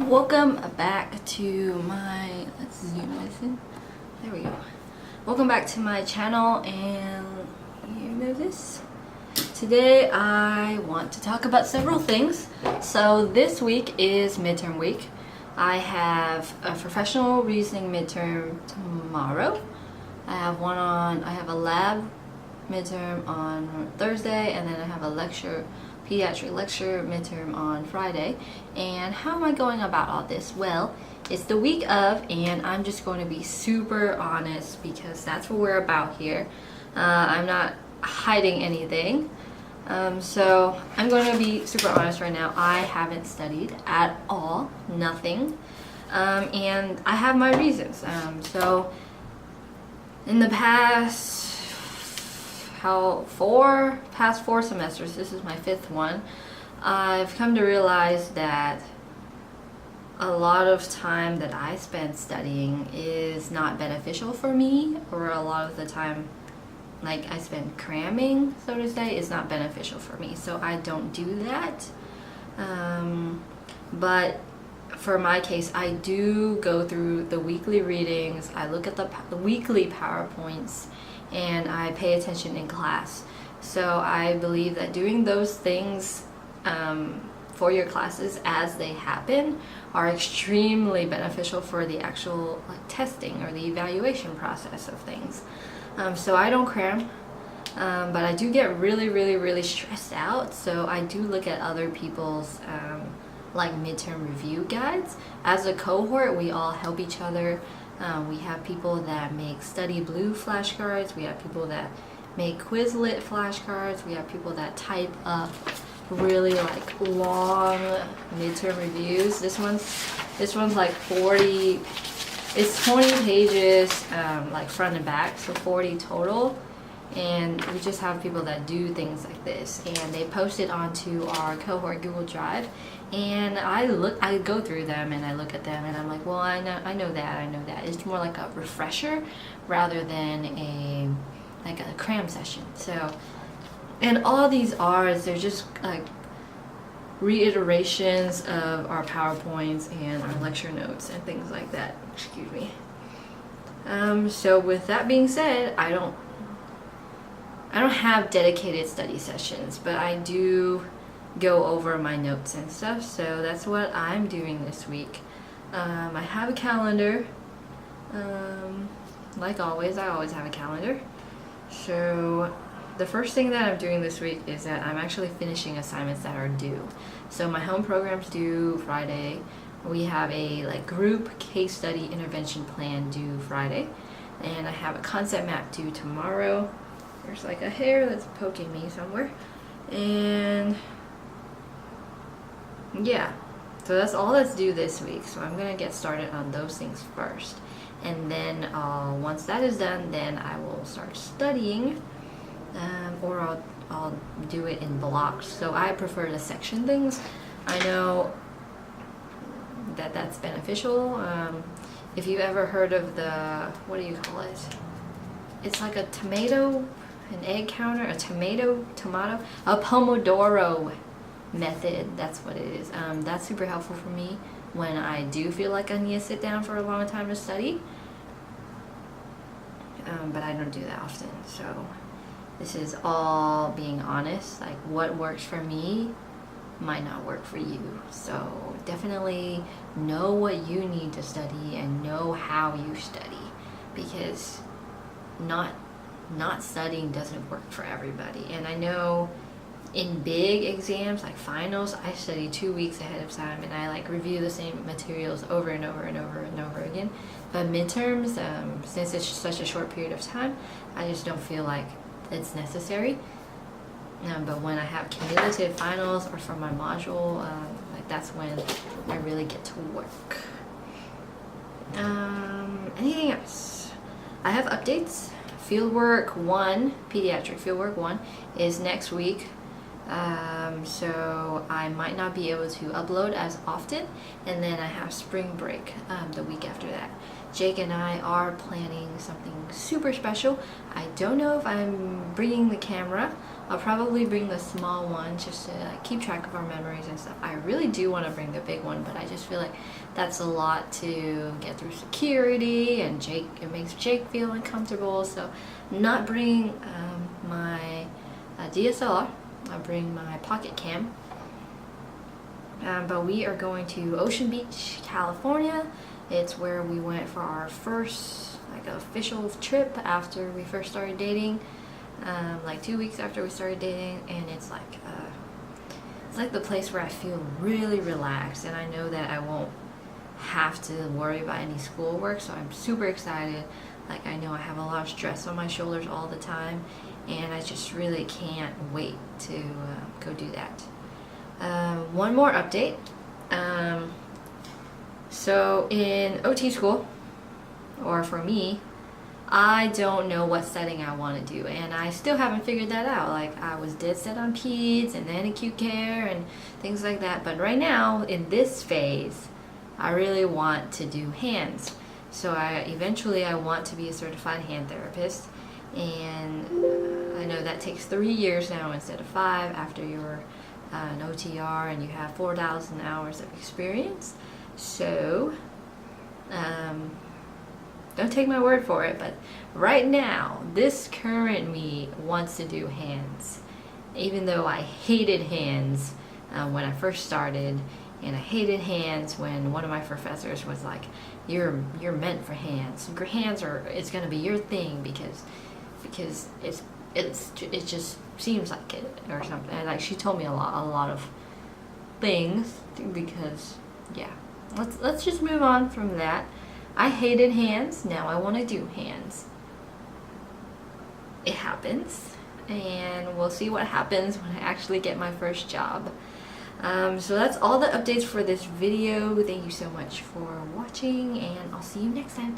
Welcome back to my, let's zoom this in, there we go. Welcome back to my channel, and you know this. Today I want to talk about several things. So this week is midterm week. I have a professional reasoning midterm tomorrow. I have a lab midterm on Thursday, and then I have a pediatric lecture midterm on Friday. And how am I going about all this? Well, it's the week of, and I'm just going to be super honest because that's what we're about here. I'm not hiding anything. So I'm going to be super honest right now. I haven't studied at all, nothing. And I have my reasons. So in the past four semesters, this is my fifth one, I've come to realize that a lot of time that I spend studying is not beneficial for me, or a lot of the time like I spend cramming, so to say, is not beneficial for me, so I don't do that. But for my case, I do go through the weekly readings, I look at the weekly PowerPoints, and I pay attention in class. So I believe that doing those things for your classes as they happen are extremely beneficial for the actual testing or the evaluation process of things. So I don't cram, but I do get really stressed out, so I do look at other people's midterm review guides. As a cohort, we all help each other. We have people that make Study Blue flashcards, we have people that make Quizlet flashcards, we have people that type up really long midterm reviews. This one's like 40, it's 20 pages front and back, so 40 total. And we just have people that do things like this, and they post it onto our cohort Google Drive, and I go through them and I look at them and I'm like, well, I know that. It's more like a refresher rather than a cram session. So, and all these they're just like reiterations of our PowerPoints and our lecture notes and things like that. Excuse me. So with that being said, I don't have dedicated study sessions, but I do go over my notes and stuff, so that's what I'm doing this week. I have a calendar. Like always, I always have a calendar. So the first thing that I'm doing this week is that I'm actually finishing assignments that are due. So my home program's due Friday. We have a group case study intervention plan due Friday, and I have a concept map due tomorrow. There's a hair that's poking me somewhere, and yeah, so that's all that's due this week. So I'm gonna get started on those things first, and then once that is done, then I will start studying, or I'll do it in blocks. So I prefer to section things. I know that that's beneficial. If you've ever heard of the, what do you call it? It's like a tomato, an egg counter, a tomato, a Pomodoro method. That's what it is. That's super helpful for me when I do feel like I need to sit down for a long time to study. But I don't do that often. So this is all being honest. What works for me might not work for you. So definitely know what you need to study and know how you study, because not studying doesn't work for everybody. And I know in big exams like finals, I study 2 weeks ahead of time, and I review the same materials over and over again. But midterms, since it's such a short period of time, I just don't feel like it's necessary. But when I have cumulative finals or for my module, that's when I really get to work. Anything else? I have updates. Fieldwork 1, Pediatric Fieldwork 1 is next week. So I might not be able to upload as often, and then I have spring break the week after that. Jake and I are planning something super special. I don't know if I'm bringing the camera I'll probably bring the small one just to like, keep track of our memories and stuff. I really do want to bring the big one, but I just feel like that's a lot to get through security, and it makes Jake feel uncomfortable. So I'm not bringing my DSLR. I'll bring my pocket cam. But we are going to Ocean Beach, California. It's where we went for our first like official trip after we first started dating. Like 2 weeks after we started dating, and it's like the place where I feel really relaxed, and I know that I won't have to worry about any schoolwork, so I'm super excited. Like, I know I have a lot of stress on my shoulders all the time, and I just really can't wait to go do that. One more update. So in OT school, or for me, I don't know what setting I want to do, and I still haven't figured that out. Like, I was dead set on peds and then acute care and things like that, but right now in this phase I really want to do hands. So eventually I want to be a certified hand therapist, and I know that takes 3 years now instead of 5 after you're an OTR and you have 4,000 hours of experience. So don't take my word for it, but right now, this current me wants to do hands. Even though I hated hands when I first started, and I hated hands when one of my professors was like, "You're meant for hands. It's gonna be your thing because it just seems like it or something." And like, she told me a lot of things because yeah. Let's just move on from that. I hated hands, now I want to do hands. It happens, and we'll see what happens when I actually get my first job. So that's all the updates for this video. Thank you so much for watching, and I'll see you next time.